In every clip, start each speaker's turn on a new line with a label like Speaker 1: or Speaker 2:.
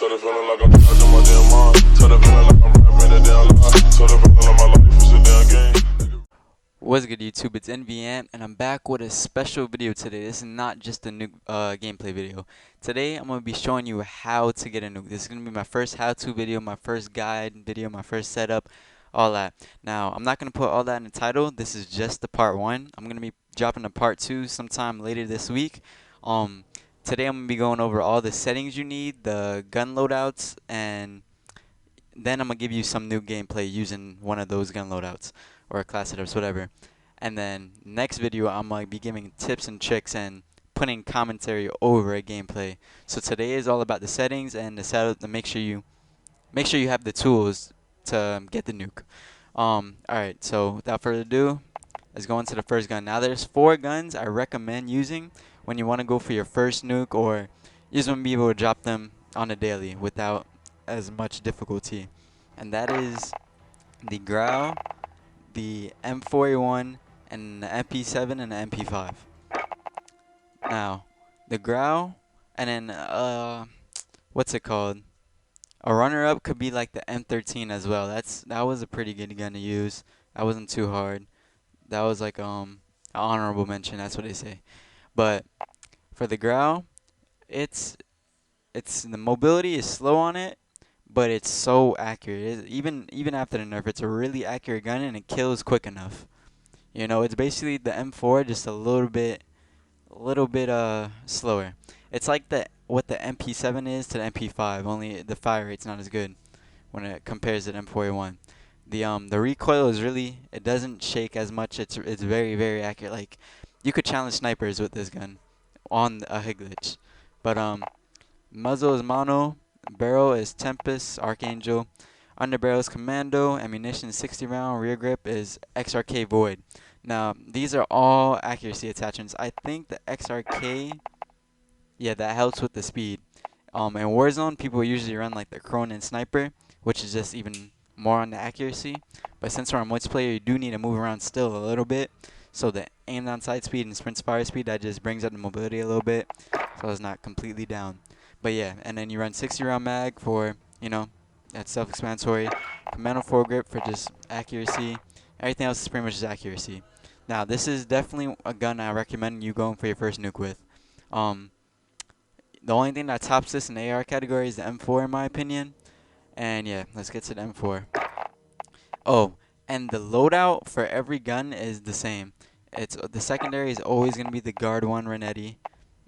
Speaker 1: So the feeling like I'm trapped in my damn mind. So the feeling like I'm rapping a damn lie. So the feeling like my life is a damn game.
Speaker 2: What's good, YouTube? It's NVM, and I'm back with a special video today. This is not just a nuke gameplay video. Today, I'm going to be showing you how to get a nuke. This is going to be my first how-to video, my first guide video, my first setup, all that. Now, I'm not going to put all that in the title. This is just the part 1. I'm going to be dropping a part 2 sometime later this week. Today, I'm going to be going over all the settings you need, the gun loadouts, and then I'm going to give you some new gameplay using one of those gun loadouts or class setups, whatever. And then next video, I'm going to be giving tips and tricks and putting commentary over a gameplay. So today is all about the settings and the setup to make sure you have the tools to get the nuke. Alright, so without further ado, let's go into the first gun. Now there's 4 guns I recommend using when you want to go for your first nuke, or you just want to be able to drop them on a daily without as much difficulty. And that is the Growl, the M4A1, and the MP7 and the MP5. Now, the Growl, and then what's it called? A runner-up could be like the M13 as well. That was a pretty good gun to use. That wasn't too hard. That was like an honorable mention. That's what they say. But for the Growl, it's the mobility is slow on it, but it's so accurate. Even after the nerf, it's a really accurate gun and it kills quick enough. You know, it's basically the M4, just a little bit slower. It's like what the MP7 is to the MP5, only the fire rate's not as good when it compares to the M4A1. The recoil is it doesn't shake as much. It's very accurate. Like, you could challenge snipers with this gun on a hit glitch. But muzzle is mono, barrel is Tempest, Archangel, underbarrel is Commando, ammunition is 60 round, rear grip is XRK Void. Now, these are all accuracy attachments. I think the XRK, yeah, that helps with the speed. In Warzone, people usually run like the Cronin Sniper, which is just even more on the accuracy. But since we're on multiplayer, you do need to move around still a little bit. So the aim down sight speed and sprint fire speed, that just brings up the mobility a little bit, so it's not completely down. But yeah, and then you run 60 round mag for, that's self-explanatory. Commando foregrip for just accuracy. Everything else is pretty much just accuracy. Now, this is definitely a gun I recommend you going for your first nuke with. The only thing that tops this in the AR category is the M4 in my opinion. And yeah, let's get to the M4. Oh, and the loadout for every gun is the same. The secondary is always going to be the Guard 1 Renetti.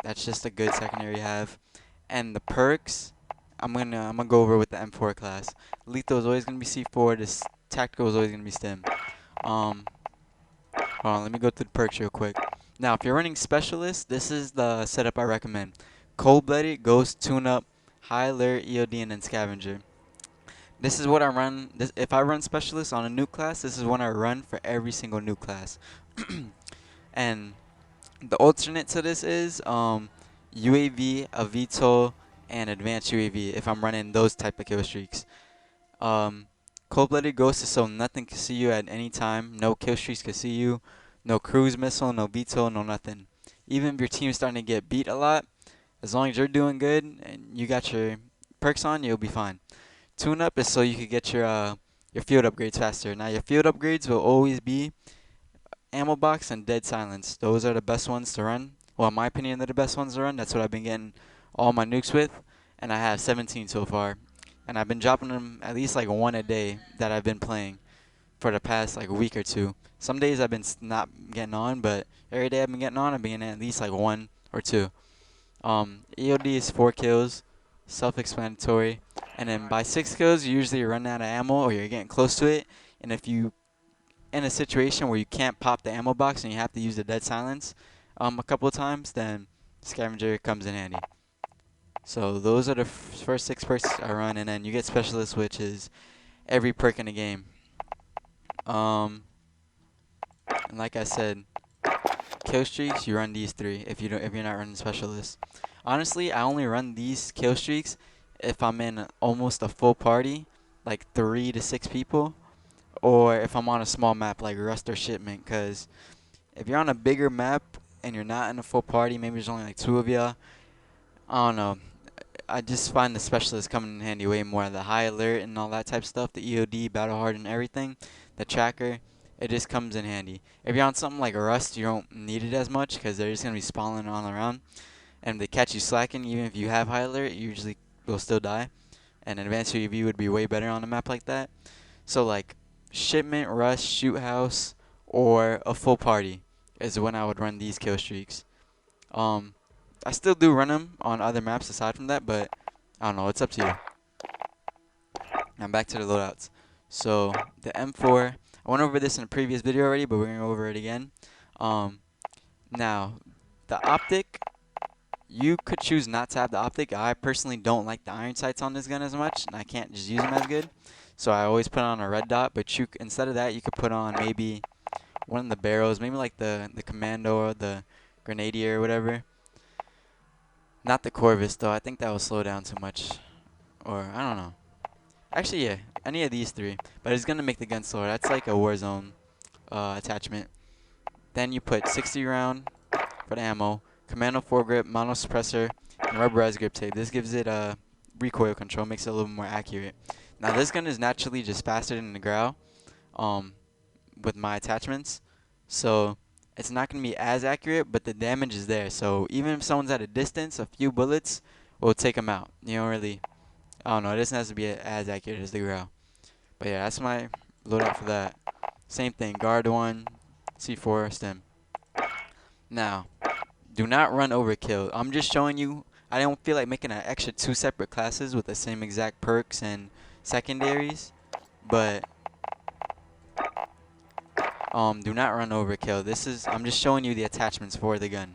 Speaker 2: That's just a good secondary to have. And the perks, I'm gonna go over with the M4 class. Lethal is always gonna be C4. This tactical is always gonna be stim. Hold on, let me go through the perks real quick. Now, if you're running specialist, this is the setup I recommend. Cold-blooded, Ghost, Tune-up, High Alert, EOD, and then Scavenger. This is what I run. If I run specialist on a nuke class, this is what I run for every single nuke class. And the alternate to this is UAV, a VTOL, and advanced UAV if I'm running those type of kill streaks. Cold-blooded Ghost is so nothing can see you at any time. No kill streaks can see you. No cruise missile, no VTOL, no nothing. Even if your team's starting to get beat a lot, as long as you're doing good and you got your perks on, you'll be fine. Tune-up is so you can get your field upgrades faster. Now, your field upgrades will always be ammo box and dead silence. Those are the best ones to run. Well, in my opinion, they're the best ones to run. That's what I've been getting all my nukes with, and I have 17 so far. And I've been dropping them at least like 1 a day that I've been playing for the past like week or 2. Some days I've been not getting on, but every day I've been getting on, I've been getting at least like 1 or 2. EOD is 4 kills, self-explanatory. And then by 6 kills, you usually run out of ammo or you're getting close to it. And if you in a situation where you can't pop the ammo box and you have to use the dead silence a couple of times, then Scavenger comes in handy. So those are the first 6 perks I run, and then you get Specialist, which is every perk in the game. And like I said, kill streaks, you run these 3 if you're not running Specialist. Honestly, I only run these kill streaks if I'm in almost a full party, like 3 to 6 people, or if I'm on a small map like Rust or Shipment. Because if you're on a bigger map and you're not in a full party, maybe there's only like 2 of you, I don't know. I just find the specialist coming in handy way more. The high alert and all that type of stuff, the EOD, battle hard and everything, the tracker, it just comes in handy. If you're on something like Rust, you don't need it as much because they're just gonna be spawning all around, and if they catch you slacking, even if you have high alert, you usually will still die. And advanced UAV would be way better on a map like that. So like shipment, rush, shoot house, or a full party is when I would run these kill streaks. Um, I still do run them on other maps aside from that, but I don't know. It's up to you. Now back to the loadouts. So the M4, I went over this in a previous video already, but we're gonna go over it again. Um, Now the optic, you could choose not to have the optic. I personally don't like the iron sights on this gun as much, and I can't just use them as good. So I always put on a red dot. But instead of that, you could put on maybe one of the barrels, maybe like the commando or the grenadier or whatever. Not the Corvus though. I think that will slow down too much, or I don't know. Actually, yeah, any of these three. But it's gonna make the gun slower. That's like a Warzone attachment. Then you put 60 round for the ammo, commando foregrip, mono suppressor, and rubberized grip tape. This gives it a recoil control, makes it a little more accurate. Now this gun is naturally just faster than the Grau, um, with my attachments, so it's not gonna be as accurate, but the damage is there. So even if someone's at a distance, a few bullets will take them out. You don't really, I don't know. It doesn't have to be as accurate as the Grau. But yeah, that's my loadout for that. Same thing, guard one, C4, stim. Now, do not run overkill. I'm just showing you. I don't feel like making an extra 2 separate classes with the same exact perks and secondaries, but do not run overkill. I'm just showing you the attachments for the gun.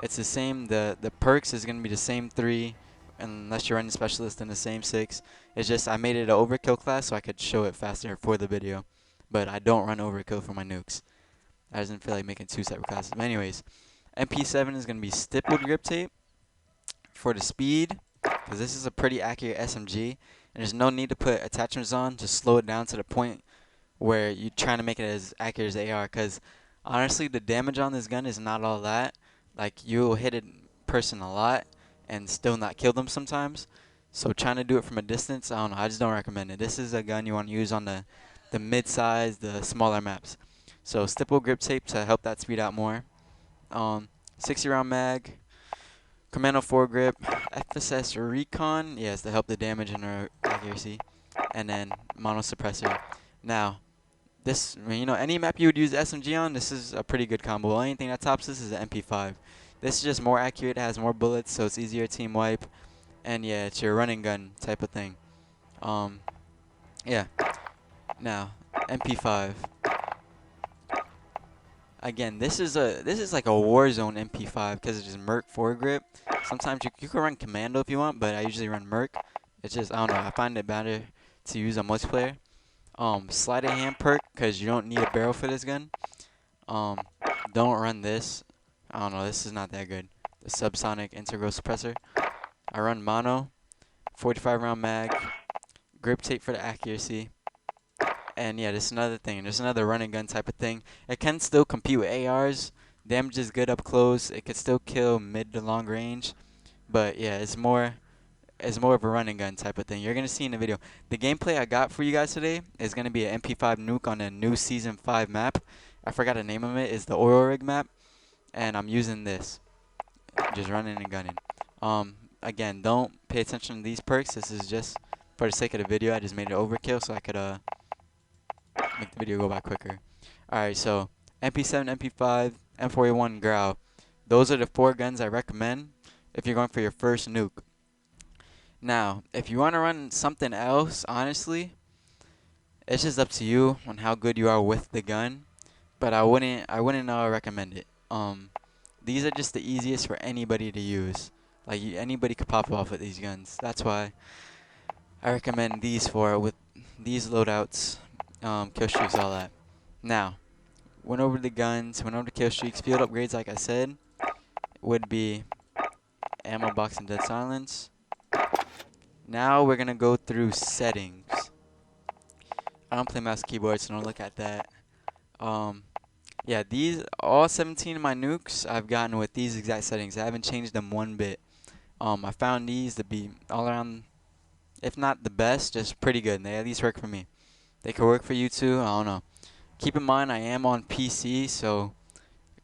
Speaker 2: It's the same. The perks is gonna be the same 3, unless you're running specialist in the same 6. It's just I made it an overkill class so I could show it faster for the video, but I don't run overkill for my nukes. I just didn't feel like making 2 separate classes. But anyways, MP7 is gonna be stippled grip tape for the speed, because this is a pretty accurate SMG, and there's no need to put attachments on. Just slow it down to the point where you're trying to make it as accurate as they are, because honestly the damage on this gun is not all that. Like, you'll hit a person a lot and still not kill them sometimes, so trying to do it from a distance, I don't know, I just don't recommend it. This is a gun you want to use on the mid-size, the smaller maps. So stipple grip tape to help that speed out more. 60 round mag, commando foregrip, FSS recon, yes, to help the damage and accuracy, and then mono suppressor. Now, any map you would use SMG on, this is a pretty good combo. The only thing that tops this is the MP5. This is just more accurate, it has more bullets, so it's easier team wipe, and yeah, it's your running gun type of thing. Yeah. Now, MP5. Again, this is like a Warzone MP5 because it's just Merc foregrip. Sometimes you can run commando if you want, but I usually run Merc. It's just, I don't know, I find it better to use on multiplayer. Sleight of hand perk, because you don't need a barrel for this gun. Don't run this. I don't know, this is not that good. The subsonic integral suppressor. I run mono, 45 round mag, grip tape for the accuracy. And yeah, this is another thing. There's another running gun type of thing. It can still compete with ARs. Damage is good up close. It could still kill mid to long range. But yeah, it's more of a running gun type of thing. You're gonna see in the video. The gameplay I got for you guys today is gonna be an MP5 nuke on a new season 5 map. I forgot the name of it. It's the oil rig map, and I'm using this. Just running and gunning. Again, don't pay attention to these perks. This is just for the sake of the video. I just made it overkill so I could make the video go by quicker. Alright, so MP7, MP5, M4A1, Grau. Those are the 4 guns I recommend if you're going for your first nuke. Now, if you want to run something else, honestly, it's just up to you on how good you are with the gun. But I wouldn't recommend it. These are just the easiest for anybody to use. Like, anybody could pop off with these guns. That's why I recommend these 4 with these loadouts, kill streaks, all that. Now, went over the guns, went over the kill streaks, field upgrades. Like I said, would be ammo box and dead silence. Now we're gonna go through settings. I don't play mouse keyboard, so don't look at that. Yeah, all 17 of my nukes I've gotten with these exact settings. I haven't changed them one bit. I found these to be all around, if not the best, just pretty good. They at least work for me. They could work for you too. I don't know. Keep in mind, I am on PC, so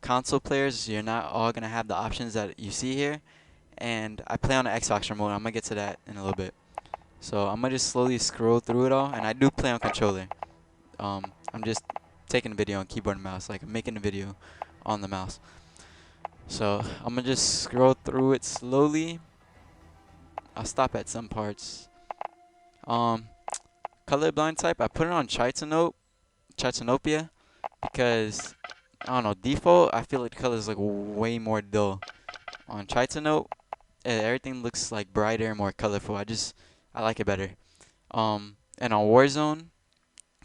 Speaker 2: console players, you're not all gonna have the options that you see here. And I play on the Xbox remote. I'm gonna get to that in a little bit. So I'm gonna just slowly scroll through it all, and I do play on controller. I'm just taking a video on keyboard and mouse, like I'm making a video on the mouse. So I'm gonna just scroll through it slowly. I'll stop at some parts. Um, Colorblind type, I put it on Chitinopia, because I don't know, default I feel like the colors look way more dull. On Chitinope, everything looks like brighter and more colorful. I like it better. And on Warzone,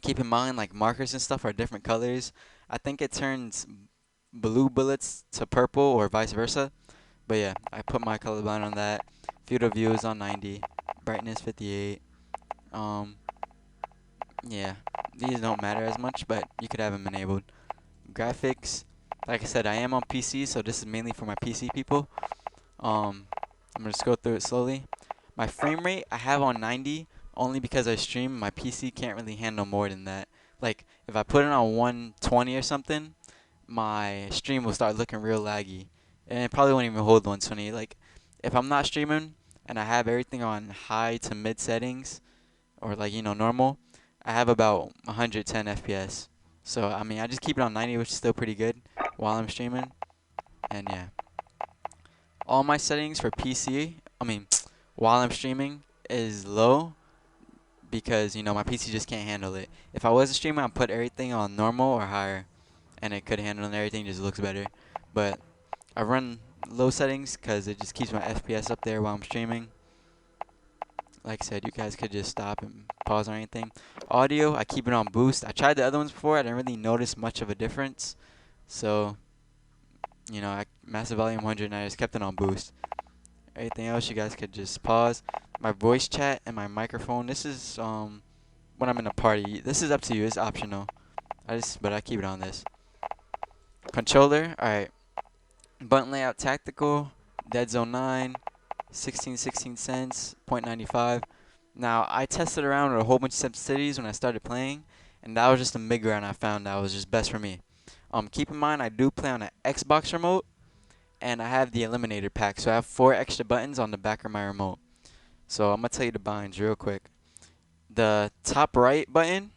Speaker 2: keep in mind like markers and stuff are different colors. I think it turns blue bullets to purple or vice versa. But yeah, I put my colorblind on that. Field of view is on 90. Brightness 58. Um, yeah, these don't matter as much, but you could have them enabled. Graphics, like I said, I am on PC, so this is mainly for my PC people. I'm gonna just go through it slowly. My frame rate I have on 90 only because I stream. My PC can't really handle more than that. Like if I put it on 120 or something, my stream will start looking real laggy, and it probably won't even hold 120. Like if I'm not streaming and I have everything on high to mid settings, or like normal, I have about 110 FPS. So I mean I just keep it on 90, which is still pretty good while I'm streaming. And yeah, all my settings for PC, I mean, while I'm streaming, is low because my PC just can't handle it. If I was a streamer, I'd put everything on normal or higher, and it could handle it, and everything just looks better. But I run low settings because it just keeps my FPS up there while I'm streaming. Like I said, you guys could just stop and pause or anything. Audio, I keep it on boost. I tried the other ones before. I didn't really notice much of a difference. So, massive volume 100, and I just kept it on boost. Anything else, you guys could just pause. My voice chat and my microphone. This is when I'm in a party. This is up to you. It's optional. But I keep it on this. Controller. All right. Button layout tactical. Dead Zone 9. 16 cents. 0.95. Now I tested around with a whole bunch of sensitivities when I started playing, and that was just a mid ground I found that was just best for me. Keep in mind I do play on an Xbox remote, and I have the eliminator pack, so I have 4 extra buttons on the back of my remote. So I'm gonna tell you the binds real quick. The top right button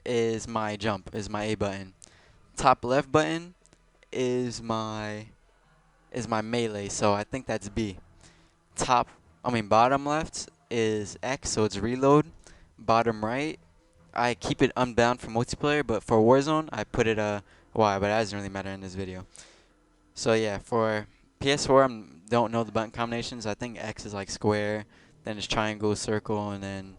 Speaker 2: is my jump, is my A button. Top left button is my melee, so I think that's B. Bottom left is X, so it's reload. Bottom right, I keep it unbound for multiplayer, but for Warzone I put it Y, but that doesn't really matter in this video. So yeah, for PS4, I don't know the button combinations. I think X is like square, then it's triangle, circle, and then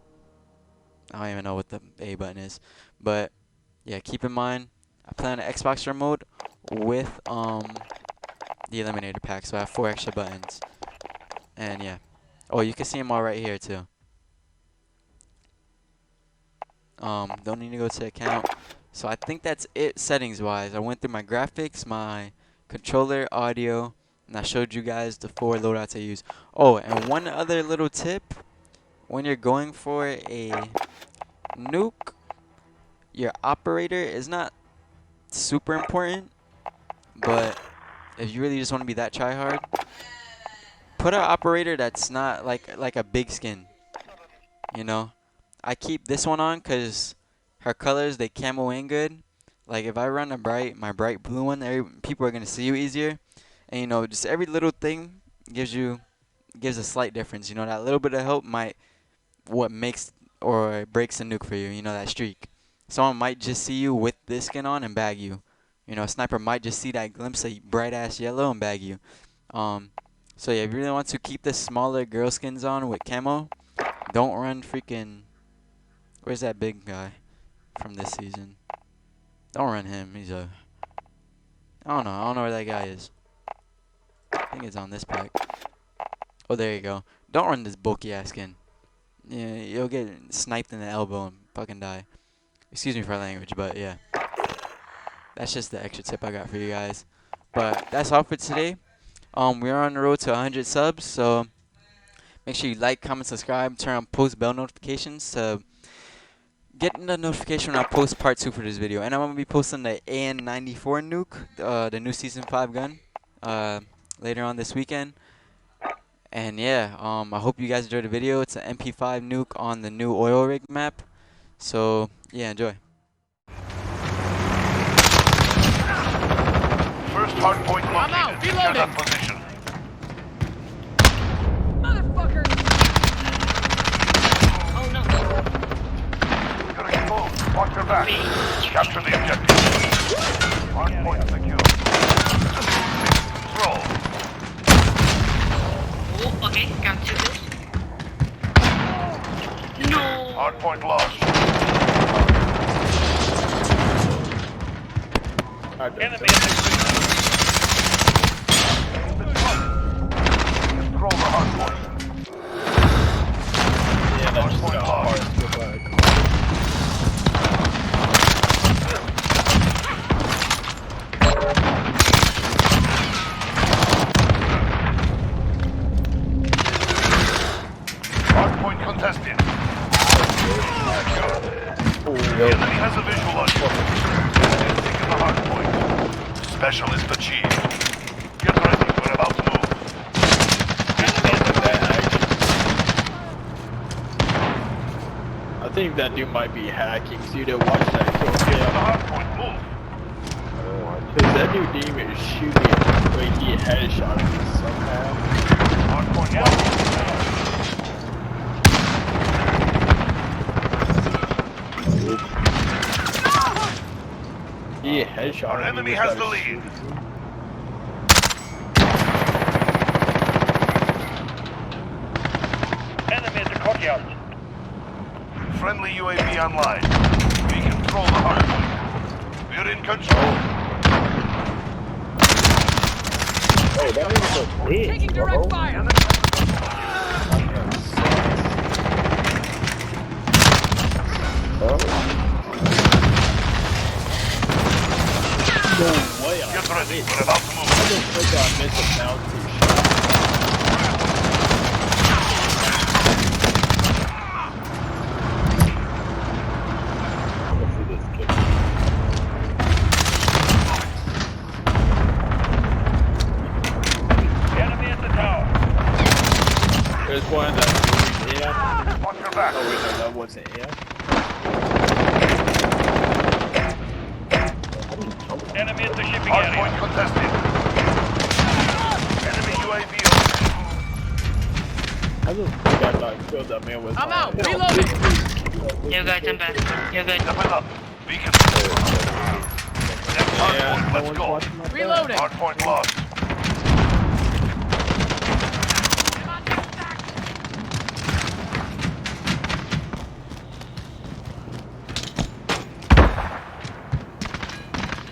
Speaker 2: I don't even know what the A button is. But yeah, keep in mind, I play on an Xbox remote with the eliminator pack, so I have 4 extra buttons. And yeah, oh, you can see them all right here too. Don't need to go to account. So I think that's it settings wise. I went through my graphics, my controller, audio, and I showed you guys the 4 loadouts I use. Oh, and one other little tip: when you're going for a nuke, your operator is not super important, but if you really just want to be that tryhard, put an operator that's not like a big skin. I keep this one on because her colors, they camo in good. Like if I run my bright blue one, people are gonna see you easier. And just every little thing gives a slight difference. That little bit of help might what makes or breaks a nuke for you. That streak. Someone might just see you with this skin on and bag you. A sniper might just see that glimpse of bright ass yellow and bag you. So yeah, if you really want to keep the smaller girl skins on with camo, don't run freaking. Where's that big guy from this season? Don't run him. I don't know. I don't know where that guy is. I think it's on this pack. Oh, there you go. Don't run this bulky ass skin. Yeah, you'll get sniped in the elbow and fucking die. Excuse me for language, but yeah. That's just the extra tip I got for you guys. But that's all for today. We're on the road to 100 subs, so make sure you like, comment, subscribe, turn on post bell notifications to get the notification when I post part 2 for this video. And I'm going to be posting the AN-94 nuke, the new Season 5 gun, later on this weekend. And yeah, I hope you guys enjoyed the video. It's an MP5 nuke on the new oil rig map. So yeah, enjoy.
Speaker 1: First hard point located.
Speaker 3: I'm out.
Speaker 1: Secure
Speaker 3: Reloading.
Speaker 1: that position.
Speaker 3: Motherfucker! Oh no.
Speaker 1: Gonna move. Watch your back. Capture the objective. Hard point secure. Control.
Speaker 3: Oh, okay, got 2 kills. No!
Speaker 1: Hard point lost. Enemy in the green. Control the hard point.
Speaker 4: Yeah, that's
Speaker 1: Hard
Speaker 4: just
Speaker 1: point
Speaker 4: got
Speaker 1: lost.
Speaker 4: hard to go back.
Speaker 1: Hard point contested. The enemy has a visual on you. Taking the hard point. Specialist achieved. Get ready. We're about to move.
Speaker 4: I think that dude might be hacking. So you watch that kill
Speaker 1: Get to the
Speaker 4: cam.
Speaker 1: hard point. Move.
Speaker 4: Cause that dude didn't even shoot me. But he headshot me somehow.
Speaker 1: Hard point lost.
Speaker 4: He headshot
Speaker 1: Our
Speaker 4: me
Speaker 1: enemy
Speaker 4: without
Speaker 1: has the lead.
Speaker 4: shooting.
Speaker 1: Enemy at the courtyard. Friendly UAV online. We control the hard point. We're in control.
Speaker 5: Oh, that was a bitch,
Speaker 3: Taking direct fire!
Speaker 4: No way.
Speaker 1: Get ready. We're about to move.
Speaker 4: I don't think I missed a bounty shot.
Speaker 5: Let's see this kid.
Speaker 1: Enemy at the tower.
Speaker 4: There's one that's moving in.
Speaker 1: Watch your back.
Speaker 4: Oh wait, no, that wasn't him.
Speaker 1: Enemy at the shipping area. Hard point contested. Enemy UAV
Speaker 4: I just think I got killed. That man was.
Speaker 3: I'm out! Reloading!
Speaker 6: You guys, I'm back. You're good.
Speaker 1: Step it up. Beacon. Next hard
Speaker 4: Yeah,
Speaker 1: point.
Speaker 4: no
Speaker 1: Let's
Speaker 4: one's
Speaker 1: go.
Speaker 4: watching my back.
Speaker 3: Reloading!
Speaker 1: Hard point lost.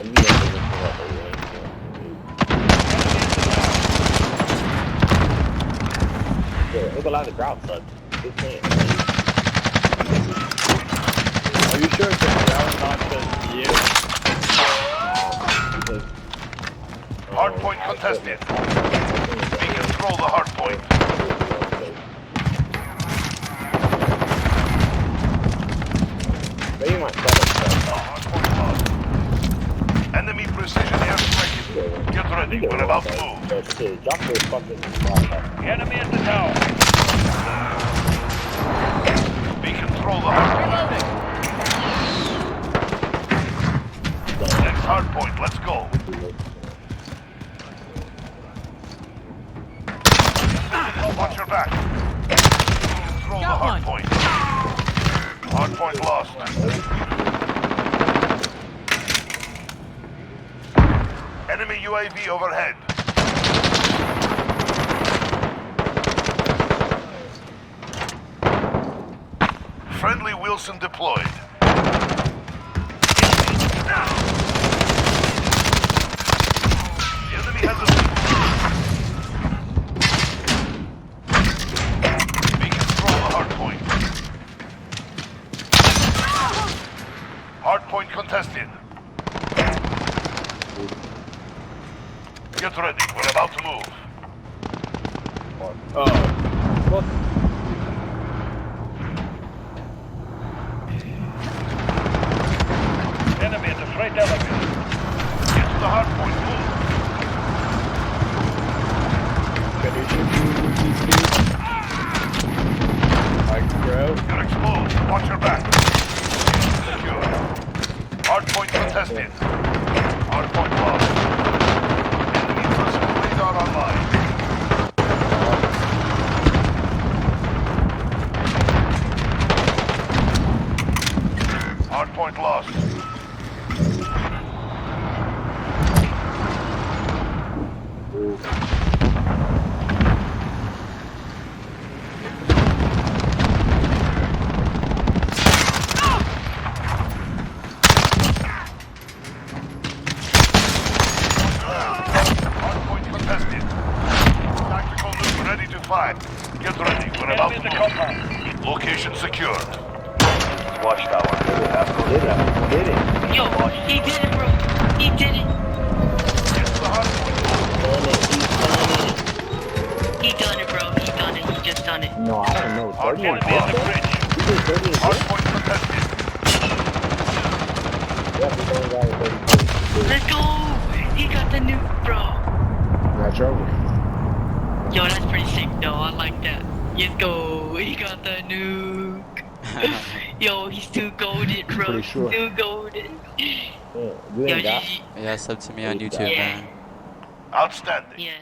Speaker 5: And we have to look for other ways, yeah, there's a lot of drought, son. Good thing.
Speaker 4: Are you sure it's a ground, not just you?
Speaker 1: Hard point contested. We control the hard point.
Speaker 5: Maybe my setup.
Speaker 1: Hard point lost. Enemy precision airstrike. Get ready. We're about to move.
Speaker 5: But shit, drop those fucking rockets.
Speaker 1: Enemy at the tower. We control the hard point.
Speaker 3: Reloading!
Speaker 1: Next hard point. Let's go. Watch your back. Control the
Speaker 3: Got
Speaker 1: hard
Speaker 3: one.
Speaker 1: point. Hard point lost. Enemy UAV overhead. Friendly Wilson deployed. The enemy has a... We control the hard point. Hard point contested. Get ready. We're about to move.
Speaker 5: Look.
Speaker 1: Enemy at the freight elevator. Get to the hard point. Move.
Speaker 4: Finish your Like, bro.
Speaker 1: You're exposed. Watch your back. Secure. Hard point contested. Hard point lost. Enemy personal radar online. Hard point lost. Hardpoint contested. Tactical Nuke ready to fire. Get ready. We're about to move. Location secured. Watchtower.
Speaker 5: Did it.
Speaker 6: Yo, he did it, bro. He did it.
Speaker 1: Get to the hardpoint.
Speaker 6: He done it, bro. He done it. He just done it.
Speaker 5: No, I don't know. 30
Speaker 1: Hardpoint on the bridge.
Speaker 5: You did 30 and
Speaker 1: Hardpoint contested.
Speaker 5: yeah, we only got a 30.
Speaker 6: Let's go. He got the nuke, bro.
Speaker 4: Got you over.
Speaker 6: Yo, that's pretty sick, though. I like that. Let's go. He got the nuke. Yo, he's too golded, bro.
Speaker 4: Pretty sure.
Speaker 6: Too golded.
Speaker 5: Yeah, you
Speaker 6: Yo,
Speaker 5: ain't got.
Speaker 6: GG.
Speaker 2: Yeah, sub to me on YouTube,
Speaker 6: Yeah.
Speaker 2: man.
Speaker 1: Outstanding.
Speaker 6: Yeah.